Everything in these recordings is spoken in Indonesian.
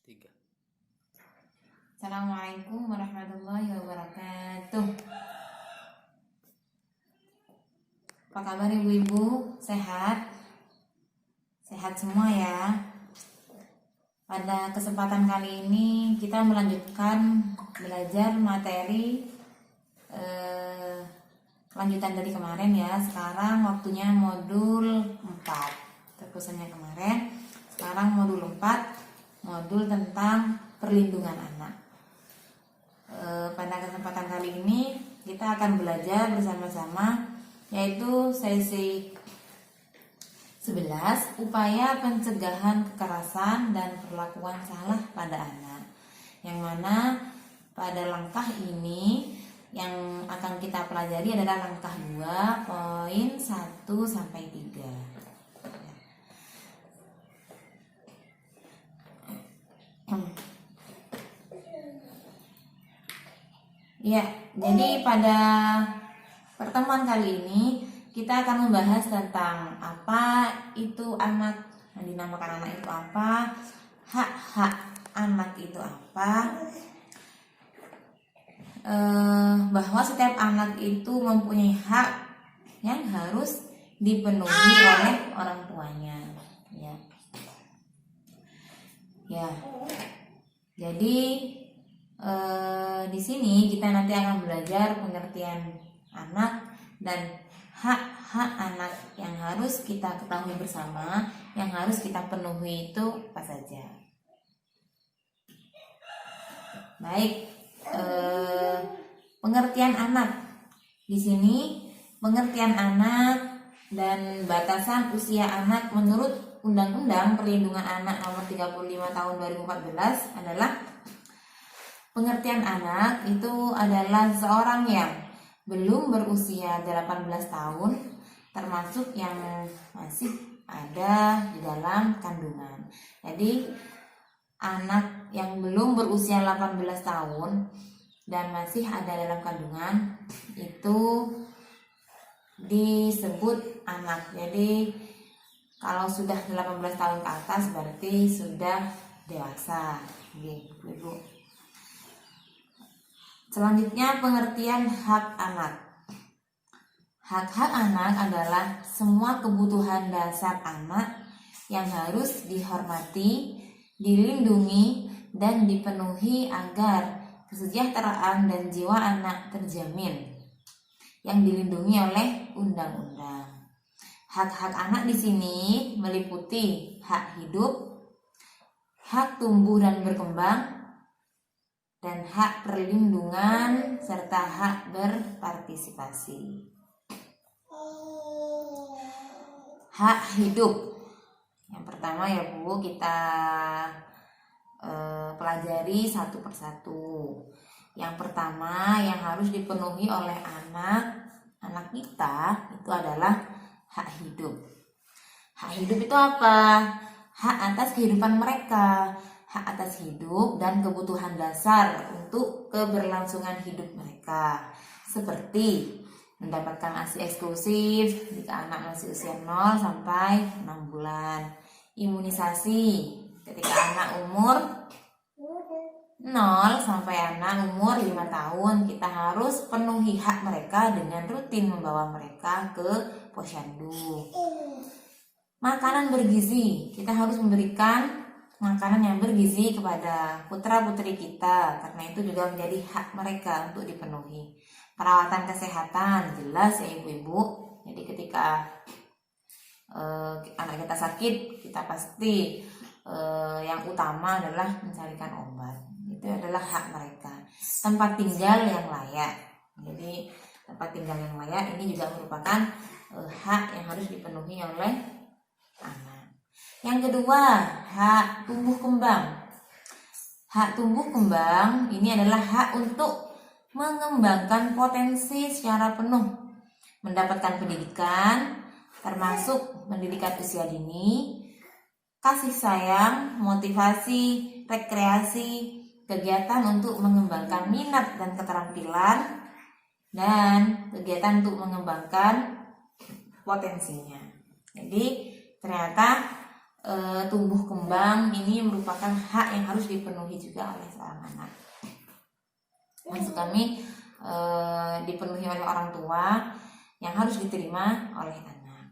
Tiga. Assalamualaikum warahmatullahi wabarakatuh. Apa kabar ibu-ibu? Sehat? Sehat semua ya. Pada kesempatan kali ini kita melanjutkan belajar materi lanjutan dari kemarin ya. Sekarang waktunya modul 4. Terkusannya kemarin. Sekarang modul 4, modul tentang perlindungan anak. Pada kesempatan kali ini kita akan belajar bersama-sama, yaitu sesi 11, upaya pencegahan kekerasan dan perlakuan salah pada anak. Yang mana pada langkah ini yang akan kita pelajari adalah langkah 2, poin 1 sampai 3. Ya, jadi pada pertemuan kali ini kita akan membahas tentang apa itu anak, yang dinamakan anak itu apa, hak-hak anak itu apa, bahwa setiap anak itu mempunyai hak yang harus dipenuhi oleh orang tuanya. Ya, jadi di sini kita nanti akan belajar pengertian anak dan hak-hak anak yang harus kita ketahui bersama, yang harus kita penuhi itu apa saja. Baik, pengertian anak. Di sini pengertian anak dan batasan usia anak menurut Undang-Undang Perlindungan Anak Nomor 35 Tahun 2014 adalah pengertian anak itu adalah seorang yang belum berusia 18 tahun, termasuk yang masih ada di dalam kandungan. Jadi anak yang belum berusia 18 tahun dan masih ada dalam kandungan itu disebut anak. Jadi kalau sudah 18 tahun ke atas berarti sudah dewasa. Ibu. Selanjutnya pengertian hak anak. Hak-hak anak adalah semua kebutuhan dasar anak yang harus dihormati, dilindungi, dan dipenuhi agar kesejahteraan dan jiwa anak terjamin, yang dilindungi oleh undang-undang. Hak-hak anak di sini meliputi hak hidup, hak tumbuh dan berkembang, dan hak perlindungan serta hak berpartisipasi. Hak hidup. Yang pertama ya Bu, kita pelajari satu persatu. Yang pertama yang harus dipenuhi oleh anak kita itu adalah hak hidup. Hak hidup itu apa? Hak atas kehidupan mereka, hak atas hidup dan kebutuhan dasar untuk keberlangsungan hidup mereka, seperti mendapatkan ASI eksklusif jika anak masih usia 0 sampai 6 bulan, imunisasi ketika anak umur 0 sampai anak umur 5 tahun, kita harus penuhi hak mereka dengan rutin membawa mereka ke posyandu. Makanan bergizi, kita harus memberikan makanan yang bergizi kepada putra-putri kita, karena itu juga menjadi hak mereka untuk dipenuhi. Perawatan kesehatan, jelas ya ibu-ibu. Jadi ketika anak kita sakit, kita pasti yang utama adalah mencarikan obat. Itu adalah hak mereka. Tempat tinggal yang layak. Jadi tempat tinggal yang layak ini juga merupakan hak yang harus dipenuhi oleh anak. Yang kedua, hak tumbuh kembang. Hak tumbuh kembang ini adalah hak untuk mengembangkan potensi secara penuh, mendapatkan pendidikan, termasuk pendidikan usia dini, kasih sayang, motivasi, rekreasi, kegiatan untuk mengembangkan minat dan keterampilan, dan kegiatan untuk mengembangkan potensinya. Jadi ternyata tumbuh kembang ini merupakan hak yang harus dipenuhi juga oleh seorang anak. Maksud kami dipenuhi oleh orang tua yang harus diterima oleh anak.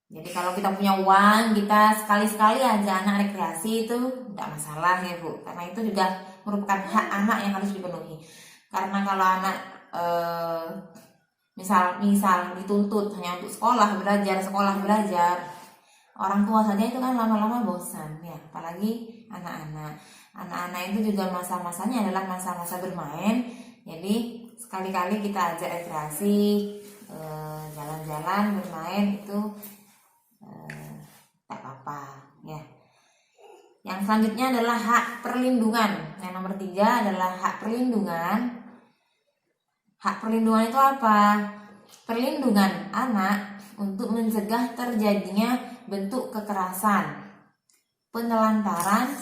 Jadi kalau kita punya uang, kita sekali-sekali aja anak rekreasi itu tidak masalah ya Bu, karena itu juga merupakan hak anak yang harus dipenuhi. Karena kalau anak misal dituntut hanya untuk sekolah belajar, orang tua saja itu kan lama-lama bosan ya, apalagi anak-anak itu juga masa-masanya adalah masa-masa bermain. Jadi sekali-kali kita ajak rekreasi, jalan-jalan, bermain itu tak apa-apa ya. Yang selanjutnya adalah hak perlindungan. Yang nomor 3 adalah hak perlindungan. Hak perlindungan itu apa? Perlindungan anak untuk mencegah terjadinya bentuk kekerasan, penelantaran,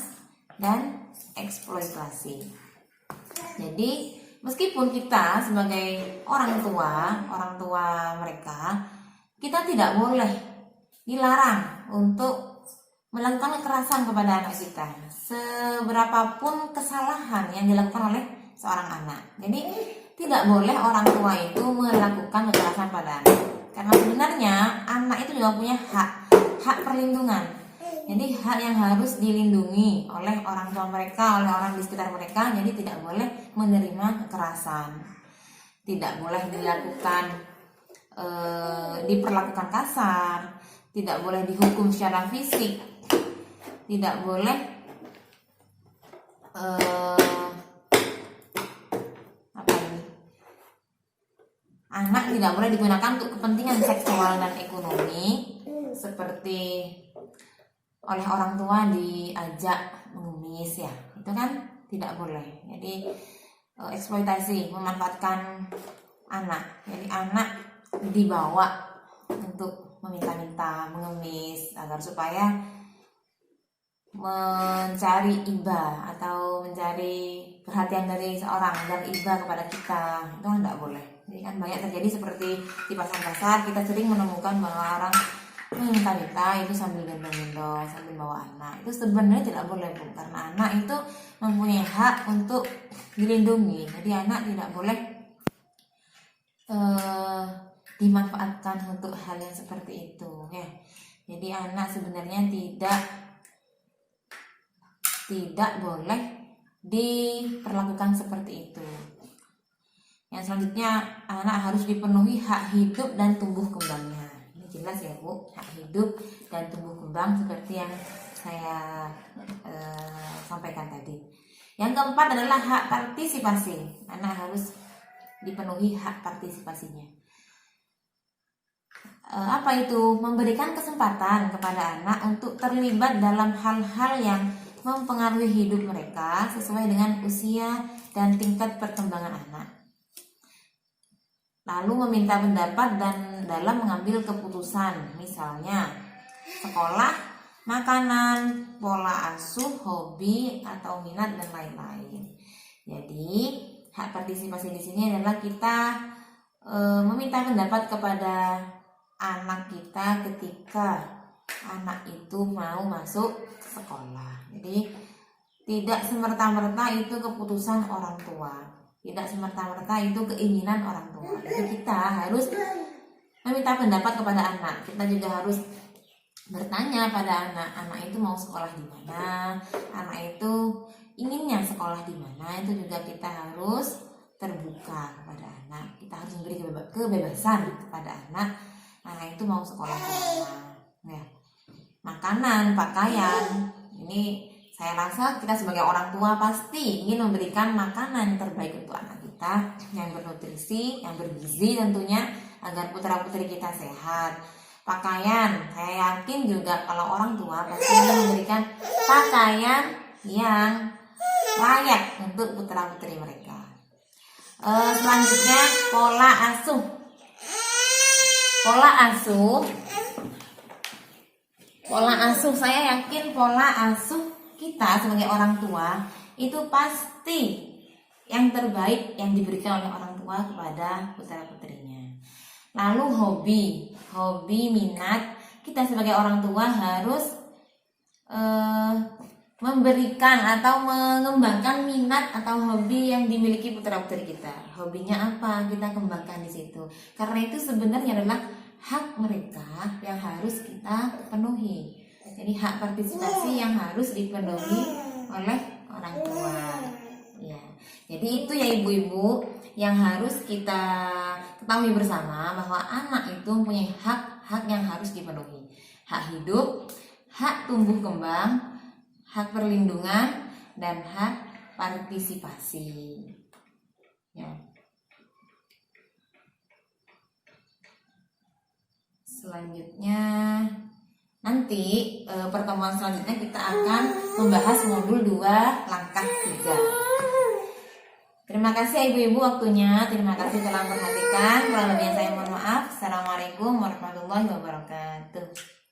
dan eksploitasi. Jadi meskipun kita sebagai orang tua mereka, kita tidak boleh dilarang untuk melakukan kekerasan kepada anak kita, seberapapun kesalahan yang dilakukan oleh seorang anak. Jadi tidak boleh orang tua itu melakukan kekerasan pada anak, karena sebenarnya anak itu juga punya hak perlindungan. Jadi hak yang harus dilindungi oleh orang tua mereka, oleh orang di sekitar mereka. Jadi tidak boleh menerima kekerasan, tidak boleh diperlakukan kasar, tidak boleh dihukum secara fisik, tidak boleh anak tidak boleh digunakan untuk kepentingan seksual dan ekonomi, seperti oleh orang tua diajak mengemis ya, itu kan tidak boleh. Jadi eksploitasi, memanfaatkan anak. Jadi anak dibawa untuk meminta-minta, mengemis, agar supaya mencari iba atau mencari perhatian dari seorang dan iba kepada kita, itu kan tidak boleh. Jadi kan banyak terjadi seperti di pasar-pasar, kita sering menemukan bahwa orang meminta-minta itu sambil gendong-gendong, sambil bawa anak. Itu sebenarnya tidak boleh Bu, karena anak itu mempunyai hak untuk dilindungi. Jadi anak tidak boleh dimanfaatkan untuk hal yang seperti itu ya. Jadi anak sebenarnya tidak boleh diperlakukan seperti itu. Yang selanjutnya, anak harus dipenuhi hak hidup dan tumbuh kembangnya. Ini jelas ya Bu, hak hidup dan tumbuh kembang seperti yang saya sampaikan tadi. Yang keempat adalah hak partisipasi. Anak harus dipenuhi hak partisipasinya. Apa itu? Memberikan kesempatan kepada anak untuk terlibat dalam hal-hal yang mempengaruhi hidup mereka sesuai dengan usia dan tingkat perkembangan anak. Lalu meminta pendapat dan dalam mengambil keputusan, misalnya sekolah, makanan, pola asuh, hobi atau minat dan lain-lain. Jadi hak partisipasi di sini adalah kita meminta pendapat kepada anak kita ketika anak itu mau masuk sekolah. Jadi tidak semerta-merta itu keputusan orang tua, tidak semerta-merta itu keinginan orang tua. Itu kita harus meminta pendapat kepada anak. Kita juga harus bertanya pada anak itu mau sekolah di mana, anak itu inginnya sekolah di mana. Itu juga kita harus terbuka kepada anak. Kita harus memberi kebebasan kepada anak itu mau sekolah di mana ya. Makanan, pakaian, ini saya rasa kita sebagai orang tua pasti ingin memberikan makanan yang terbaik untuk anak kita, yang bernutrisi, yang bergizi tentunya, agar putra-putri kita sehat. Pakaian, saya yakin juga kalau orang tua pasti ingin memberikan pakaian yang layak untuk putra-putri mereka. Selanjutnya pola asuh. Pola asuh, saya yakin pola asuh kita sebagai orang tua itu pasti yang terbaik yang diberikan oleh orang tua kepada putra-putrinya. Lalu hobi, minat, kita sebagai orang tua harus memberikan atau mengembangkan minat atau hobi yang dimiliki putra-putri kita. Hobinya apa? Kita kembangkan di situ. Karena itu sebenarnya adalah hak mereka yang harus kita penuhi. Jadi hak partisipasi yang harus dipenuhi oleh orang tua. Ya. Jadi itu ya ibu-ibu yang harus kita ketahui bersama, bahwa anak itu mempunyai hak-hak yang harus dipenuhi. Hak hidup, hak tumbuh kembang, hak perlindungan, dan hak partisipasi. Ya. Selanjutnya nanti pertemuan selanjutnya kita akan membahas modul 2 langkah 3. Terima kasih ibu-ibu waktunya. Terima kasih telah memperhatikan. Kurang lebihnya saya mohon maaf. Assalamualaikum warahmatullahi wabarakatuh.